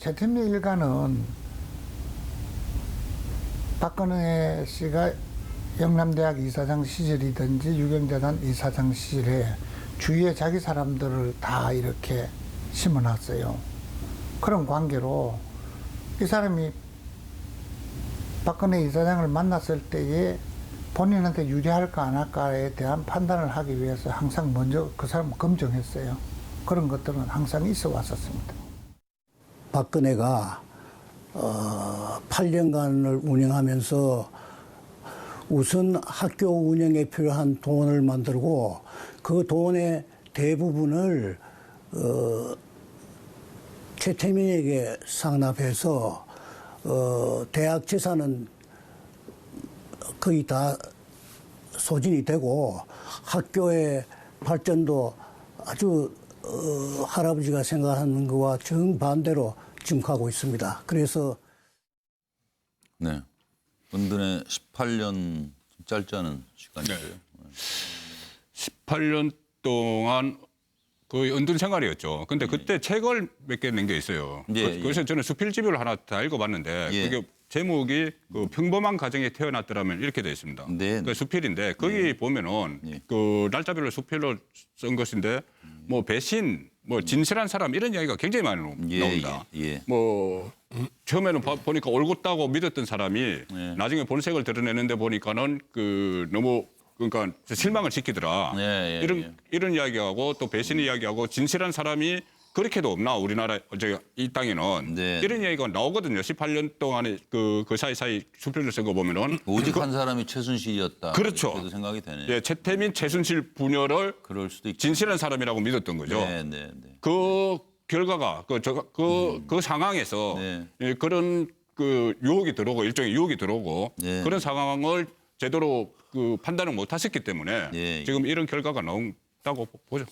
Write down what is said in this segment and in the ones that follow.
최태민 일가는 박근혜 씨가 영남대학 이사장 시절이든지 유경재단 이사장 시절에 주위에 자기 사람들을 다 이렇게 심어놨어요. 그런 관계로 이 사람이 박근혜 이사장을 만났을 때에 본인한테 유리할까 안 할까에 대한 판단을 하기 위해서 항상 먼저 그 사람을 검증했어요. 그런 것들은 항상 있어 왔었습니다. 박근혜가 8년간을 운영하면서 우선 학교 운영에 필요한 돈을 만들고 그 돈의 대부분을 최태민에게 상납해서 대학 재산은 거의 다 소진이 되고 학교의 발전도 아주 할아버지가 생각하는 것과 정반대로 지금 가고 있습니다. 그래서 네, 은근히 18년 짧지 않은 시간이에요. 네. 18년 동안 거의 은둔 생활이었죠. 근데 그때 책을 몇 개 낸 게 있어요. 예, 그래서 저는 수필집을 하나 다 읽어봤는데 예. 그게 제목이 그 평범한 가정에 태어났더라면 이렇게 되어 있습니다. 네. 그 수필인데 거기 보면은 예. 그 날짜별로 수필로 쓴 것인데 뭐 배신, 뭐 진실한 사람 이런 이야기가 굉장히 많이 나옵니다. 예. 뭐 처음에는 보니까 옳았다고 믿었던 사람이 예. 나중에 본색을 드러내는데 보니까는 그 너무 그러니까 실망을 시키더라. 예, 이런 이야기하고 또 배신 이야기하고 진실한 사람이 그렇게도 없나 우리나라 이 땅에는 네. 이런 이야기가 나오거든요. 18년 동안에 그 사이사이 수필을 쓴 거 보면은 오직 한 사람이 최순실이었다. 그렇죠. 그렇게도 생각이 되네요. 예, 최태민, 최순실 부녀를 그럴 수도 있고. 진실한 사람이라고 믿었던 거죠. 네. 그 결과가 그 상황에서 네. 예, 그런 그 유혹이 들어오고 일종의 유혹이 들어오고 네. 그런 상황을 제대로 그 판단을 못 하셨기 때문에 네. 지금 이런 결과가 나온다고 보죠.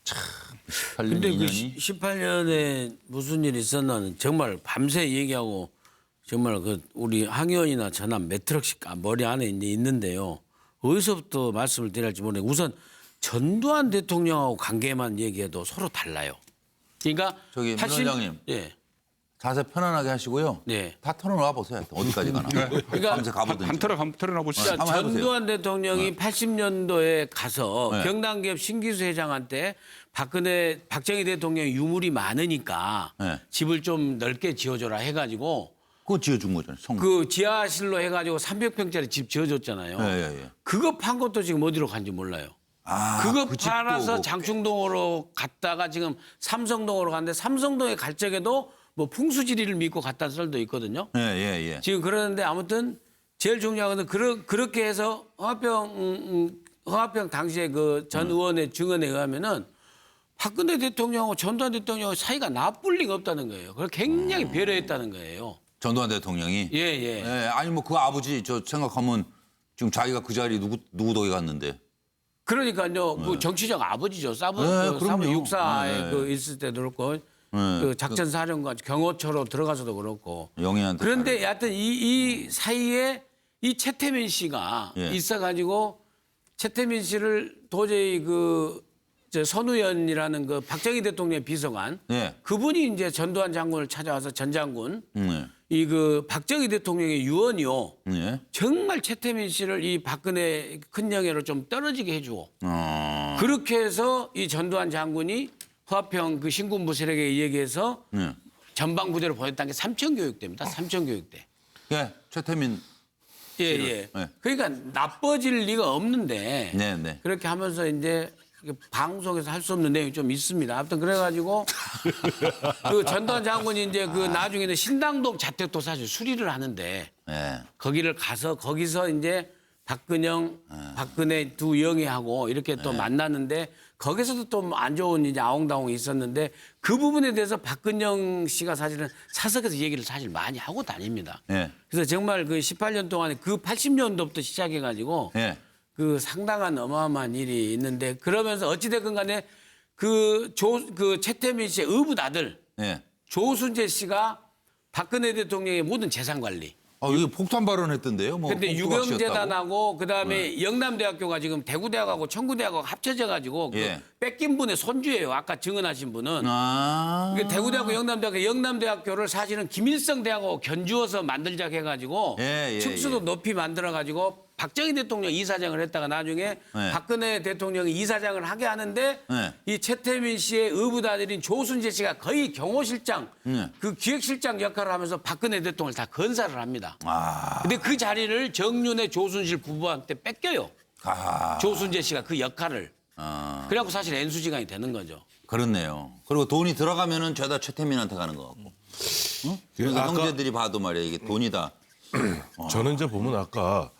18년 근데 그 2년이 18년에 무슨 일이 있었나는 정말 밤새 얘기하고 정말 그 우리 항 의원이나 저나 몇 트럭씩 머리 안에 이제 있는데요. 어디서부터 말씀을 드려야 할지 모르겠는데 우선 전두환 대통령하고 관계만 얘기해도 서로 달라요. 그러니까 저기 문 원장님. 예. 자세 편안하게 하시고요. 네. 다 털어놔 보세요. 어디까지 가나. 그러니까 밤새 가보든지. 한번 털어놔 보시죠. 그러니까 한번 해보세요. 전두환 대통령이 80년도에 가서 네. 경남기업 신기수 회장한테 박정희 대통령이 유물이 많으니까 네. 집을 좀 넓게 지어줘라 해가지고 그거 지어준 거잖아요. 그 지하실로 해가지고 300평짜리 집 지어줬잖아요. 예. 그거 판 것도 지금 어디로 간지 몰라요. 그거 그 집도 팔아서 뭐 장충동으로 갔다가 지금 삼성동으로 갔는데 삼성동에 갈 적에도 뭐 풍수지리를 믿고 갔다는 썰도 있거든요. 예. 지금 그러는데 아무튼 제일 중요한 건 그렇게 해서 허화평 당시에 그 전 의원의 증언에 의하면은 박근혜 대통령하고 전두환 대통령 사이가 나쁠 리가 없다는 거예요. 그걸 굉장히 배려했다는 거예요. 전두환 대통령이. 예. 아니 뭐 그 아버지 저 생각하면 지금 자기가 그 자리 누구 덕에 갔는데. 그러니까요. 그 정치적 아버지죠. 사브 그럼요. 육사에 네. 그 있을 때도 그렇고 그 작전사령관 경호처로 들어가서도 그렇고. 영희한테. 그런데 여하튼 이 사이에 이 최태민 씨가 예. 있어가지고 최태민 씨를 도저히 저 선우연이라는 그 박정희 대통령의 비서관 예. 그분이 이제 전두환 장군을 찾아와서 전 장군 네. 이 그 박정희 대통령의 유언이요. 네. 정말 최태민 씨를 이 박근혜 큰 영예로 좀 떨어지게 해주고 어. 그렇게 해서 이 전두환 장군이 화평 그 신군부 세력에 얘기해서 네. 전방부대로 보냈다는 게 삼천교육대입니다. 삼천교육대. 예. 최태민. 예. 네. 그러니까 나빠질 리가 없는데 네. 그렇게 하면서 이제 방송에서 할 수 없는 내용이 좀 있습니다. 아무튼 그래가지고 그 전두환 장군이 이제 그 나중에는 신당동 자택도 사실 수리를 하는데 예. 거기를 가서 거기서 이제 박근혜 두 영예하고 이렇게 또 만났는데 거기서도 또 안 좋은 이제 아웅다웅이 있었는데 그 부분에 대해서 박근영 씨가 사실은 사석에서 얘기를 사실 많이 하고 다닙니다. 예. 그래서 정말 그 18년 동안에 그 80년도부터 시작해가지고 예. 그 상당한 어마어마한 일이 있는데 그러면서 어찌됐건 간에 그 최태민 씨의 의붓 아들 예. 조순재 씨가 박근혜 대통령의 모든 재산 관리 아, 이게 폭탄 발언했던데요. 뭐 근데 꼭두각 씌웠다고? 유경재단하고 그다음에 영남대학교가 지금 대구대학하고 청구대학하고 합쳐져 가지고 예. 그 뺏긴 분의 손주예요. 아까 증언하신 분은. 아. 그 대구대학교 영남대학교를 사실은 김일성 대학하고 견주어서 만들자 해가지고 예, 층수도 높이 만들어가지고 박정희 대통령 이사장을 했다가 나중에 박근혜 대통령이 이사장을 하게 하는데 이 최태민 씨의 의붓아들인 조순재 씨가 거의 경호실장 그 기획실장 역할을 하면서 박근혜 대통령을 다 건사를 합니다. 근데 그 자리를 정윤회 조순실 부부한테 뺏겨요. 조순재 씨가 그 역할을. 그래갖고 사실 N수지간이 되는 거죠. 그렇네요. 그리고 돈이 들어가면은 죄다 최태민한테 가는 것 같고. 응? 그러니까 아까- 형제들이 봐도 말이야 이게 돈이다. 저는 이제 보면 아까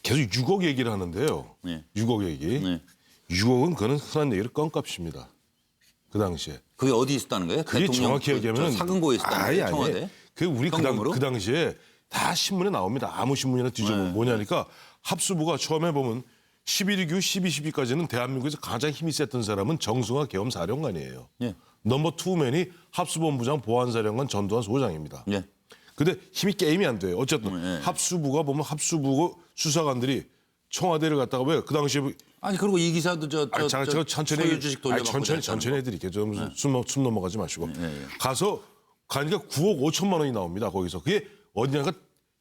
계속 6억 얘기를 하는데요. 네. 6억 얘기. 네. 6억은 그는 흔한 얘기로 껌값입니다. 그 당시에. 그게 어디 있었다는 거예요? 그게 정확히 얘기하면 사근고에 있었다는 거예요? 청와대? 그 우리 현금으로? 그 당시에 다 신문에 나옵니다. 아무 신문이나 뒤져보면 뭐냐니까 합수부가 처음에 보면 11.29, 12.12까지는 대한민국에서 가장 힘이 셌던 사람은 정승화 계엄사령관이에요. 예. 넘버 투맨이 합수본부장 보안사령관 전두환 소장입니다. 예. 근데 힘이 게임이 안 돼요. 어쨌든 예. 합수부가 보면 합수부 수사관들이 청와대를 갔다가 왜 그 당시에 아니 그리고 이 기사도 제가 천천히 소유 주식 돌려받고 천천히 해드릴게요. 좀 숨 넘어가지 마시고 가서 가니까 9억 5천만 원이 나옵니다. 거기서 그게 어디냐가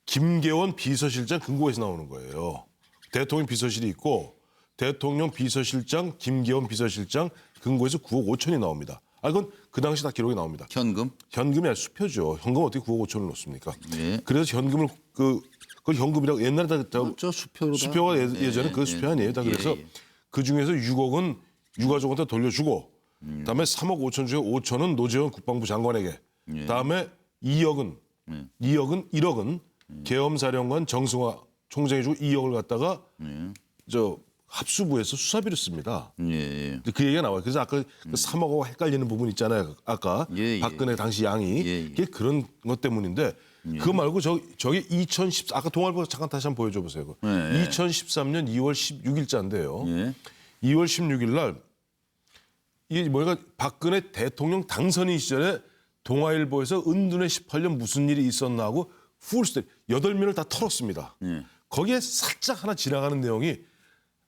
김계원 비서실장 금고에서 나오는 거예요. 대통령 비서실이 있고 대통령 비서실장 김계원 비서실장 금고에서 9억 5천이 나옵니다. 아 이건 그 당시 다 기록이 나옵니다. 현금? 현금이 아니라 수표죠. 현금 어떻게 9억 5천을 넣습니까? 예. 그래서 현금을 그걸 현금이라고 옛날에 다 그렇죠. 수표로 수표가 예전에 그 수표 아니에요. 다 그래서 그 중에서 6억은 유가족한테 돌려주고 그다음에 3억 5천 중에 5천은 노재현 국방부 장관에게 그다음에 2억은 1억은 계엄사령관 정승화 총장이 주고 2억을 갖다가 저 합수부에서 수사비로 씁니다. 예. 그 얘기가 나와요. 그래서 아까 그 3억하고 헷갈리는 부분 있잖아요. 아까 예. 박근혜 당시 양이 예. 그게 그런 것 때문인데 그거 말고 저기 2014 아까 동아일보 잠깐 다시 한번 보여줘 보세요. 2013년 2월 16일자인데요. 예. 2월 16일 날 이게 뭐가 박근혜 대통령 당선인 시절에 동아일보에서 은둔의 18년 무슨 일이 있었나 하고 풀스토리 8면을 다 털었습니다. 거기에 살짝 하나 지나가는 내용이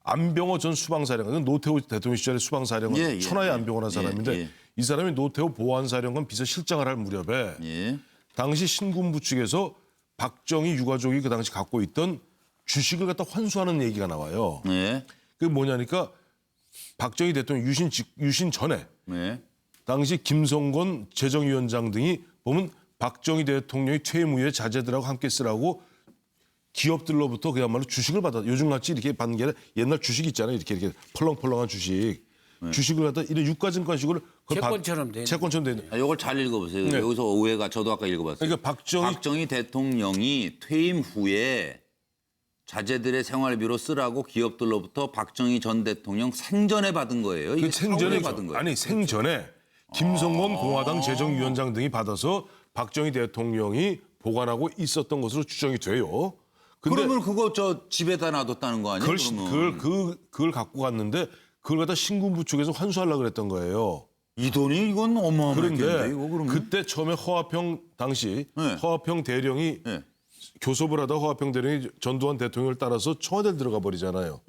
안병호 전 수방사령관, 노태우 대통령 시절에 수방사령관, 천하의 안병호라는 사람인데 이 사람이 노태우 보안사령관 비서실장을 할 무렵에 당시 신군부 측에서 박정희 유가족이 그 당시 갖고 있던 주식을 갖다 환수하는 얘기가 나와요. 그게 뭐냐니까 박정희 대통령 유신 전에 당시 김성건 재정위원장 등이 보면 박정희 대통령이 퇴임 후에 자제들하고 함께 쓰라고 기업들로부터 그야말로 주식을 받아 요즘같이 이렇게 받는 게 아니라 옛날 주식 있잖아요. 이렇게 펄렁펄렁한 주식. 주식을 갖다 이런 유가증권식으로 채권처럼 돼 있는. 채권처럼 돼 있는. 이걸 잘 읽어보세요. 여기서 오해가 저도 아까 읽어봤어요. 그러니까 박정희 대통령이 퇴임 후에 자제들의 생활비로 쓰라고 기업들로부터 박정희 전 대통령 생전에 받은 거예요. 이게 그 생전에 받은 거예요. 아니 생전에 김성건 공화당 재정위원장 등이 받아서 박정희 대통령이 보관하고 있었던 것으로 추정이 돼요. 근데 그러면 그거 저 집에다 놔뒀다는 거 아니에요? 그걸 갖고 갔는데 그걸 갖다 신군부 쪽에서 환수하려고 그랬던 거예요. 이 돈이 이건 어마어마했겠는데 그런데 이거 그러면? 그때 처음에 허화평 당시 허화평 대령이 교섭을 하다 허화평 대령이 전두환 대통령을 따라서 청와대를 들어가 버리잖아요.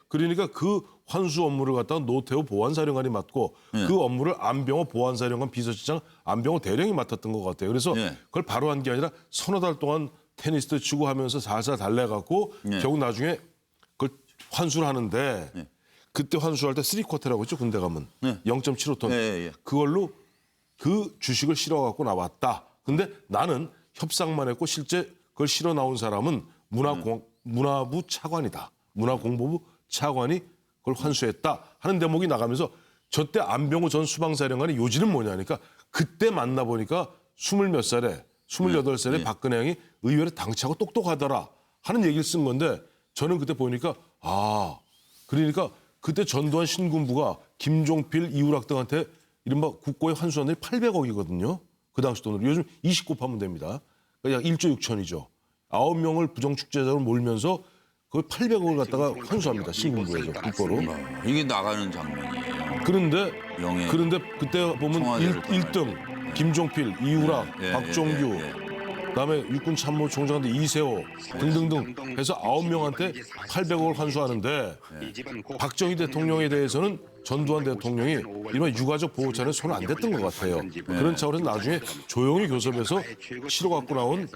그러니까 그 환수 업무를 갖다가 노태우 보안사령관이 맡고 그 업무를 안병호 보안사령관 비서실장 안병호 대령이 맡았던 것 같아요. 그래서 그걸 바로 한 게 아니라 서너 달 동안 테니스도 치고 하면서 살살 달래갖고 결국 나중에 그걸 환수를 하는데 그때 환수할 때 3쿼터라고 했죠. 군대 가면 0.75톤. 그걸로 그 주식을 실어갖고 나왔다. 근데 나는 협상만 했고 실제 그걸 실어 나온 사람은 문화부 차관이다. 문화공보부 차관이 그걸 환수했다 하는 대목이 나가면서 저때 안병호 전 수방사령관의 요지는 뭐냐니까 그때 만나보니까 20몇 살에 28살에 박근혜 형이 의외로 당차고 똑똑하더라 하는 얘기를 쓴 건데 저는 그때 보니까 그러니까 그때 전두환 신군부가 김종필, 이우락 등한테 이른바 국고에 환수한 돈이 800억이거든요. 그 당시 돈으로. 요즘 20 곱하면 됩니다. 그러니까 약 1조 6천이죠. 9명을 부정축제자로 몰면서 그걸 800억을 갖다가 환수합니다. 신군부에서 국고로. 이게 나가는 장면이에요. 그런데 영예. 그때 보면 청와대를 1등 김종필, 이우락, 박종규 그다음에 육군 참모총장한테 이세호 등등등 해서 9명한테 800억을 환수하는데 박정희 대통령에 대해서는 전두환 대통령이 일반 유가족 보호차는 손 안 댔던 것 같아요. 그런 차원에서 나중에 조용히 교섭해서 치러 갖고 나온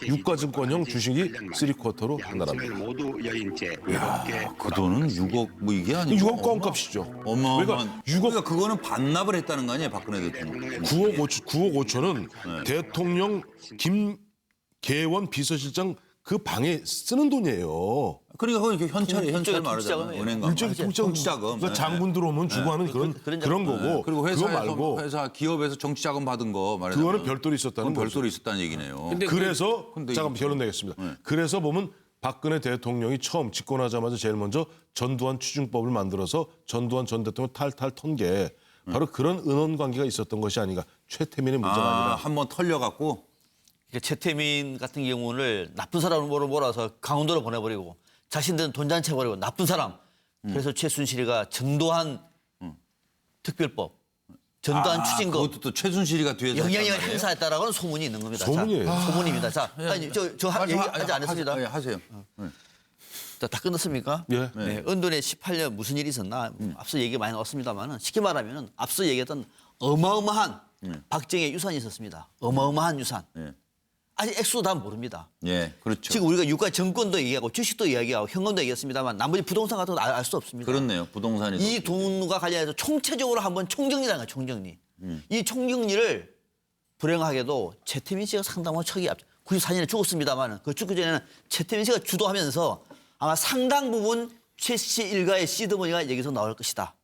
유가증권형 주식이 3쿼터로 한다랍니다. 그 돈은 6억 뭐 이게 아니고 6억 껌값이죠. 어마어마한. 그러니까 6억 그러니까 그거는 반납을 했다는 거 아니에요, 박근혜 대통령. 9억 5천은 대통령 김계원 비서실장 그 방에 쓰는 돈이에요. 그러니까 그건 이렇게 현찰 말하잖아요. 은행가. 일종의 통치자금. 그러니까 장군 들어오면 주고 하는 그런 거고. 그리고 그거 말고 회사 기업에서 정치자금 받은 거 말하자면 그거는 별도로 있었다는 그건 거죠. 별도로 있었다는 얘기네요. 그래서 근데 잠깐 결론 내겠습니다. 그래서 보면 박근혜 대통령이 처음 집권하자마자 제일 먼저 전두환 추징법을 만들어서 전두환 전 대통령 탈탈 턴 게 바로 그런 은원 관계가 있었던 것이 아닌가. 최태민의 문제가 아니라. 한번 털려갖고 그러니까 최태민 같은 경우를 나쁜 사람으로 몰아서 강원도로 보내버리고 자신들은 돈잔치 해버리고 나쁜 사람. 그래서 최순실이가 전두환 특별법, 전두환 추징법 그것도 또 최순실이가 뒤에서 영향력을 했단 말이에요? 행사했다라는 소문이 있는 겁니다. 소문이에요. 자, 소문입니다. 자, 아니 저 얘기하지 않았습니다. 하세요. 자, 다 끝났습니까? 예. 네. 은둔에 18년 무슨 일이 있었나? 앞서 얘기 많이 나왔습니다만은 쉽게 말하면은 앞서 얘기했던 어마어마한 박정희의 유산이 있었습니다. 어마어마한 유산. 예. 아직 액수도 다 모릅니다. 예, 그렇죠. 지금 우리가 유가 정권도 얘기하고 주식도 이야기하고 현금도 얘기했습니다만 나머지 부동산 같은 건 알 수 없습니다. 그렇네요. 부동산이 이 돈과 관련해서 총체적으로 한번 총정리라는 거예요. 총정리. 이 총정리를 불행하게도 최태민 씨가 상당한 척이 94년에 죽었습니다만 그 죽기 전에는 최태민 씨가 주도하면서 아마 상당 부분 최 씨 일가의 시드머니가 여기서 나올 것이다.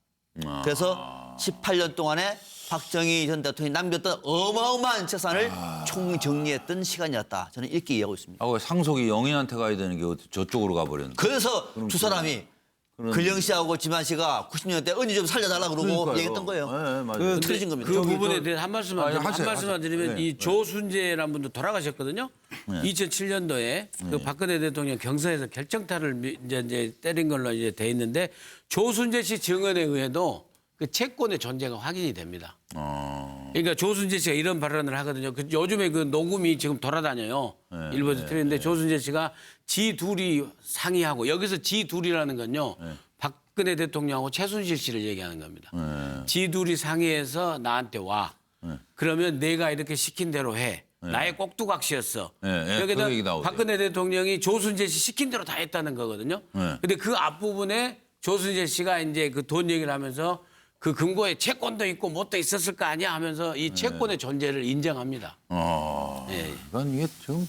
그래서 18년 동안에 박정희 전 대통령이 남겼던 어마어마한 재산을 총정리했던 시간이었다. 저는 이렇게 이해하고 있습니다. 상속이 영인한테 가야 되는 게 저쪽으로 가버렸는데. 그래서 두 사람이 근령 씨하고 지만 씨가 90년대 언니 좀 살려달라고 그러고 그러니까요. 얘기했던 거예요. 네, 맞아요. 틀어진 겁니다. 그 부분에 대해 한 말씀만 하세요. 드리면 네, 이 조순재라는 분도 돌아가셨거든요. 2007년도에 그 박근혜 대통령 경선에서 결정타를 이제 때린 걸로 이제 돼 있는데 조순재 씨 증언에 의해도 그 채권의 존재가 확인이 됩니다. 그러니까 조순재 씨가 이런 발언을 하거든요. 요즘에 그 녹음이 지금 돌아다녀요. 일부에서 틀리는데 조순재 씨가 지 둘이 상의하고 여기서 지 둘이라는 건요. 박근혜 대통령하고 최순실 씨를 얘기하는 겁니다. 지 둘이 상의해서 나한테 와. 그러면 내가 이렇게 시킨 대로 해. 나의 꼭두각시였어. 여기다 그 얘기 나오죠. 박근혜 대통령이 조순재 씨 시킨 대로 다 했다는 거거든요. 근데 그 앞부분에 조순재 씨가 이제 그 돈 얘기를 하면서 그 금고에 채권도 있고 뭣도 있었을 거 아니야 하면서 이 채권의 존재를 인정합니다. 그러니까 이게 좀